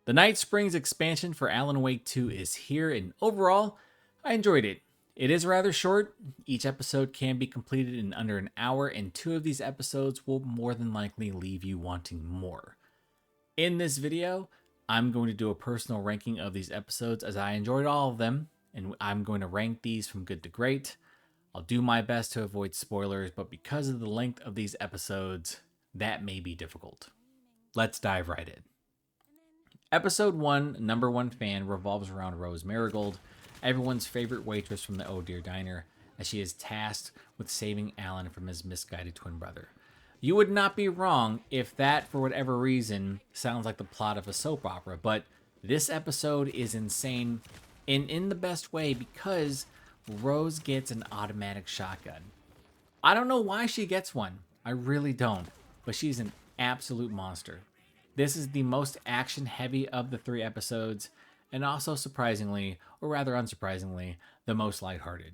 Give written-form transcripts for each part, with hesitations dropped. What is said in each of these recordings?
The Night Springs expansion for Alan Wake 2 is here, and overall, I enjoyed it. It is rather short. Each episode can be completed in under an hour, and two of these episodes will more than likely leave you wanting more. In this video, I'm going to do a personal ranking of these episodes as I enjoyed all of them, and I'm going to rank these from good to great. I'll do my best to avoid spoilers, but because of the length of these episodes, that may be difficult. Let's dive right in. Episode 1, Number 1 Fan, revolves around Rose Marigold, everyone's favorite waitress from the Oh Dear Diner, as she is tasked with saving Alan from his misguided twin brother. You would not be wrong if that, for whatever reason, sounds like the plot of a soap opera, but this episode is insane, and in the best way, because Rose gets an automatic shotgun. I don't know why she gets one. I really don't, but she's an absolute monster. This is the most action heavy of the 3 episodes, and also surprisingly, or rather unsurprisingly, the most lighthearted.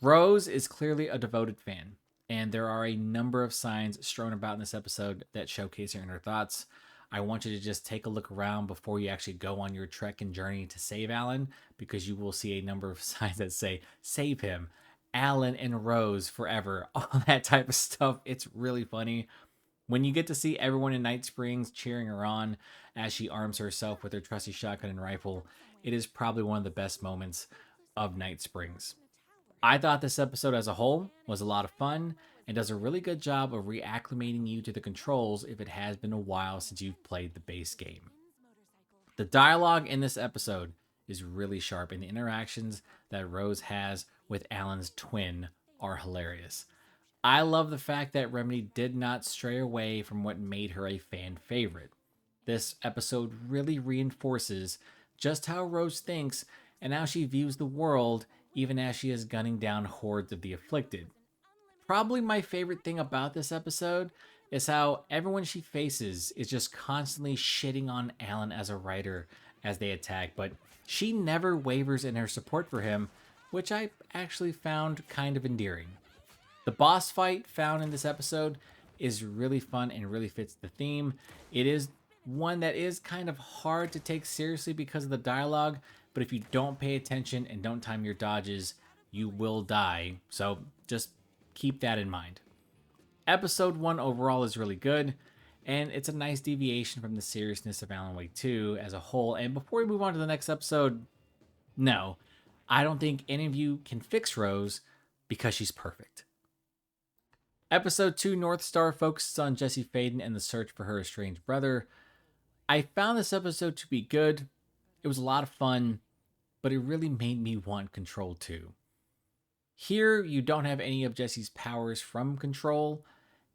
Rose is clearly a devoted fan, and there are a number of signs strewn about in this episode that showcase her inner thoughts. I want you to just take a look around before you actually go on your trek and journey to save Alan, because you will see a number of signs that say, save him, Alan and Rose forever, all that type of stuff. It's really funny. When you get to see everyone in Night Springs cheering her on as she arms herself with her trusty shotgun and rifle, it is probably one of the best moments of Night Springs. I thought this episode as a whole was a lot of fun and does a really good job of reacclimating you to the controls if it has been a while since you've played the base game. The dialogue in this episode is really sharp, and the interactions that Rose has with Alan's twin are hilarious. I love the fact that Remedy did not stray away from what made her a fan favorite. This episode really reinforces just how Rose thinks and how she views the world, even as she is gunning down hordes of the afflicted. Probably my favorite thing about this episode is how everyone she faces is just constantly shitting on Alan as a writer as they attack, but she never wavers in her support for him, which I actually found kind of endearing. The boss fight found in this episode is really fun and really fits the theme. It is one that is kind of hard to take seriously because of the dialogue, but if you don't pay attention and don't time your dodges, you will die. So just keep that in mind. Episode 1 overall is really good, and it's a nice deviation from the seriousness of Alan Wake 2 as a whole. And before we move on to the next episode, no, I don't think any of you can fix Rose because she's perfect. Episode 2, North Star, focuses on Jessie Faden and the search for her estranged brother. I found this episode to be good. It was a lot of fun, but it really made me want Control 2. Here, you don't have any of Jessie's powers from Control,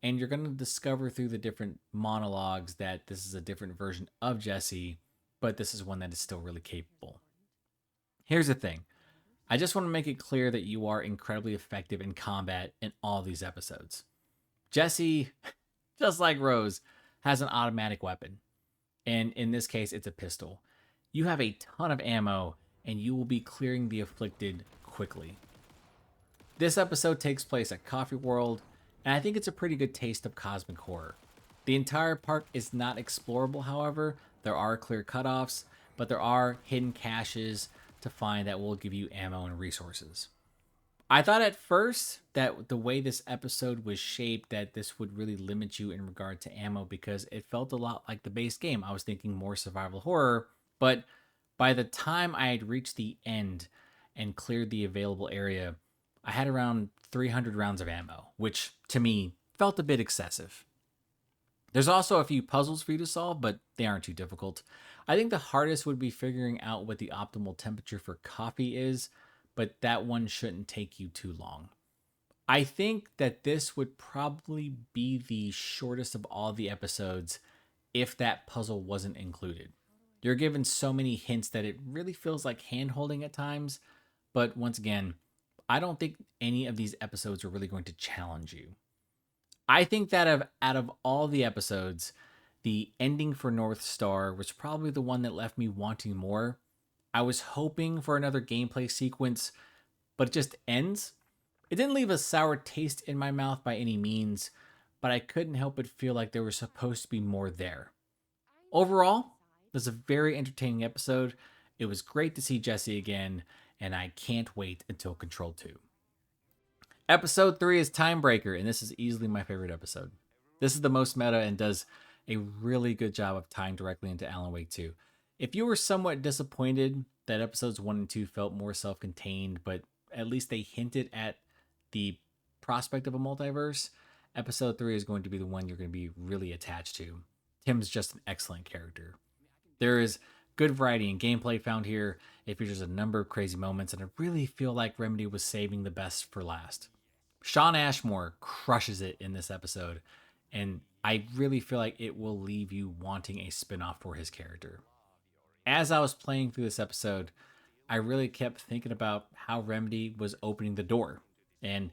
and you're going to discover through the different monologues that this is a different version of Jessie, but this is one that is still really capable. Here's the thing. I just want to make it clear that you are incredibly effective in combat in all these episodes. Jessie, just like Rose, has an automatic weapon, and in this case, it's a pistol. You have a ton of ammo, and you will be clearing the afflicted quickly. This episode takes place at Coffee World, and I think it's a pretty good taste of cosmic horror. The entire park is not explorable, however. There are clear cutoffs, but there are hidden caches to find that will give you ammo and resources. I thought at first that the way this episode was shaped, that this would really limit you in regard to ammo because it felt a lot like the base game. I was thinking more survival horror, but by the time I had reached the end and cleared the available area, I had around 300 rounds of ammo, which to me felt a bit excessive. There's also a few puzzles for you to solve, but they aren't too difficult. I think the hardest would be figuring out what the optimal temperature for coffee is, but that one shouldn't take you too long. I think that this would probably be the shortest of all the episodes if that puzzle wasn't included. You're given so many hints that it really feels like hand-holding at times, but once again, I don't think any of these episodes are really going to challenge you. I think that out of all the episodes, the ending for North Star was probably the one that left me wanting more. I was hoping for another gameplay sequence, but it just ends. It didn't leave a sour taste in my mouth by any means, but I couldn't help but feel like there was supposed to be more there. Overall, This is a very entertaining episode. It was great to see Jesse again, and I can't wait until Control 2. Episode 3 is Timebreaker, and this is easily my favorite episode. This is the most meta and does a really good job of tying directly into Alan Wake 2. If you were somewhat disappointed that episodes 1 and 2 felt more self contained, but at least they hinted at the prospect of a multiverse, episode 3 is going to be the one you're going to be really attached to. Tim's just an excellent character. There is good variety in gameplay found here. It features a number of crazy moments, and I really feel like Remedy was saving the best for last. Shawn Ashmore crushes it in this episode, and I really feel like it will leave you wanting a spin-off for his character. As I was playing through this episode, I really kept thinking about how Remedy was opening the door. And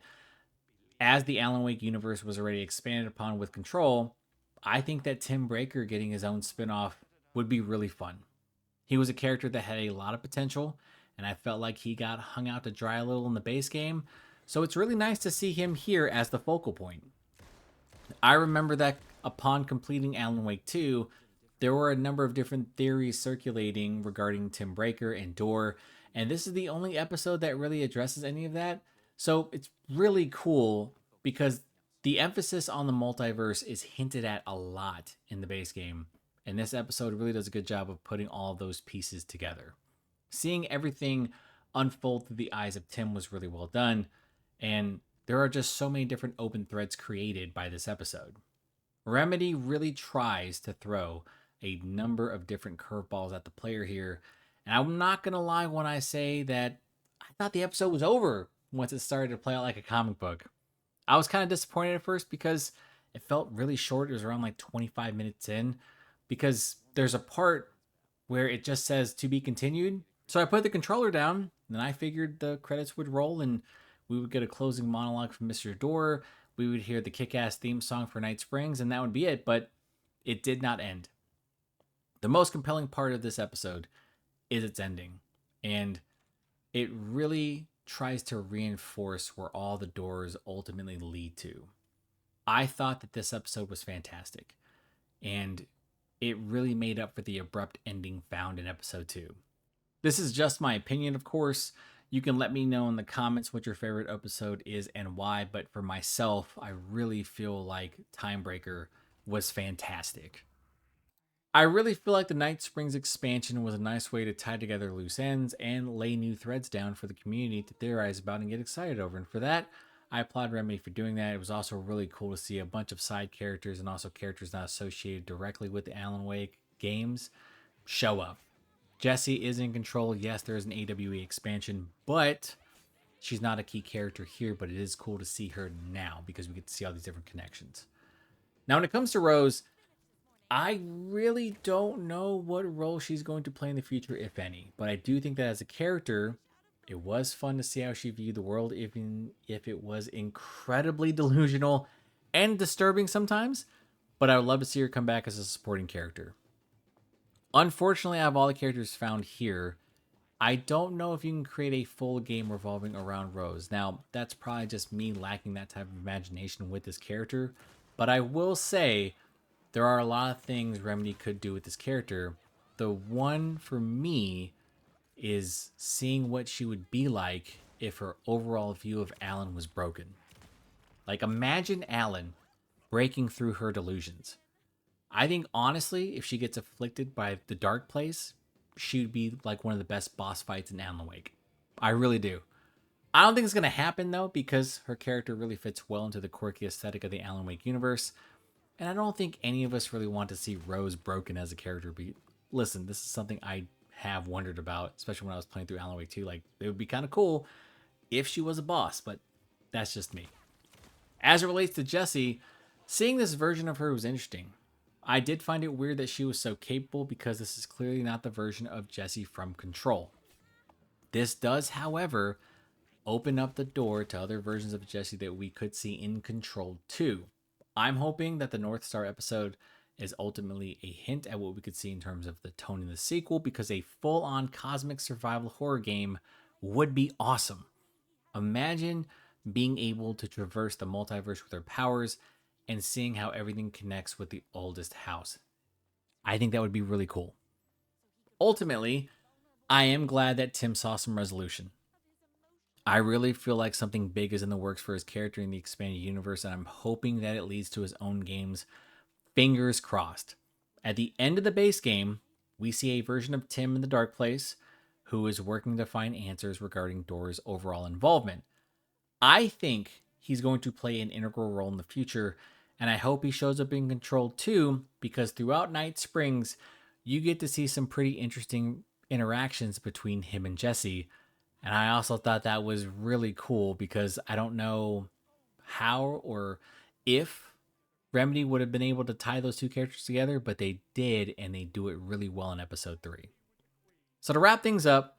as the Alan Wake universe was already expanded upon with Control, I think that Tim Breaker getting his own spin-off would be really fun. He was a character that had a lot of potential, and I felt like he got hung out to dry a little in the base game, so it's really nice to see him here as the focal point. I remember that upon completing Alan Wake 2, there were a number of different theories circulating regarding Tim Breaker and Door, and this is the only episode that really addresses any of that. So it's really cool because the emphasis on the multiverse is hinted at a lot in the base game, and this episode really does a good job of putting all of those pieces together. Seeing everything unfold through the eyes of Tim was really well done, and there are just so many different open threads created by this episode. Remedy really tries to throw a number of different curveballs at the player here, and I'm not going to lie when I say that I thought the episode was over once it started to play out like a comic book. I was kind of disappointed at first because it felt really short. It was around like 25 minutes in, because there's a part where it just says to be continued. So I put the controller down, and I figured the credits would roll and we would get a closing monologue from Mr. Door. We would hear the kick-ass theme song for Night Springs, and that would be it. But it did not end. The most compelling part of this episode is its ending, and it really tries to reinforce where all the doors ultimately lead to. I thought that this episode was fantastic, and it really made up for the abrupt ending found in episode 2. This is just my opinion, of course. You can let me know in the comments what your favorite episode is and why, but for myself, I really feel like Timebreaker was fantastic. I really feel like the Night Springs expansion was a nice way to tie together loose ends and lay new threads down for the community to theorize about and get excited over. And for that, I applaud Remedy for doing that. It was also really cool to see a bunch of side characters and also characters not associated directly with the Alan Wake games show up. Jessie is in Control. Yes, there is an AWE expansion, but she's not a key character here, but it is cool to see her now because we get to see all these different connections. Now, when it comes to Rose, I really don't know what role she's going to play in the future, if any. But I do think that as a character, it was fun to see how she viewed the world, even if it was incredibly delusional and disturbing sometimes. But I would love to see her come back as a supporting character. Unfortunately, out of all the characters found here, I don't know if you can create a full game revolving around Rose. Now, that's probably just me lacking that type of imagination with this character. But I will say, there are a lot of things Remedy could do with this character. The one for me is seeing what she would be like if her overall view of Alan was broken. Like, imagine Alan breaking through her delusions. I think, honestly, if she gets afflicted by the Dark Place, she would be like one of the best boss fights in Alan Wake. I really do. I don't think it's going to happen, though, because her character really fits well into the quirky aesthetic of the Alan Wake universe. And I don't think any of us really want to see Rose broken as a character. But listen, this is something I have wondered about, especially when I was playing through Alan Wake 2. Like, it would be kind of cool if she was a boss, but that's just me. As it relates to Jessie, seeing this version of her was interesting. I did find it weird that she was so capable because this is clearly not the version of Jessie from Control. This does, however, open up the door to other versions of Jessie that we could see in Control 2. I'm hoping that the North Star episode is ultimately a hint at what we could see in terms of the tone in the sequel, because a full-on cosmic survival horror game would be awesome. Imagine being able to traverse the multiverse with her powers and seeing how everything connects with the oldest house. I think that would be really cool. Ultimately, I am glad that Tim saw some resolution. I really feel like something big is in the works for his character in the expanded universe, and I'm hoping that it leads to his own games. Fingers crossed. At the end of the base game, we see a version of Tim in the Dark Place who is working to find answers regarding Dora's overall involvement. I think he's going to play an integral role in the future, and I hope he shows up in Control too, because throughout Night Springs, you get to see some pretty interesting interactions between him and Jesse. And I also thought that was really cool because I don't know how or if Remedy would have been able to tie those two characters together, but they did, and they do it really well in episode 3. So to wrap things up,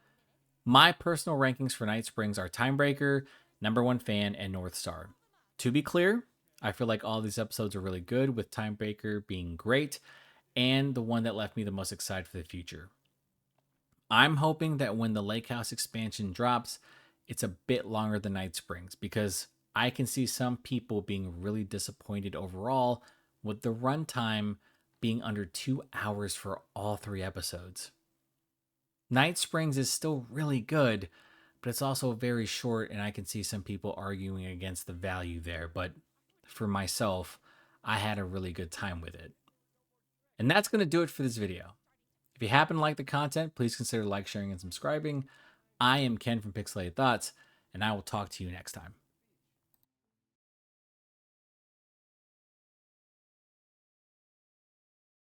my personal rankings for Night Springs are Timebreaker, Number One Fan, and North Star. To be clear, I feel like all these episodes are really good, with Timebreaker being great, and the one that left me the most excited for the future. I'm hoping that when the Lake House expansion drops, it's a bit longer than Night Springs, because I can see some people being really disappointed overall with the runtime being under 2 hours for all 3 episodes. Night Springs is still really good, but it's also very short, and I can see some people arguing against the value there. But for myself, I had a really good time with it. And that's going to do it for this video. If you happen to like the content, please consider like, sharing, and subscribing. I am Ken from Pixelated Thoughts, and I will talk to you next time.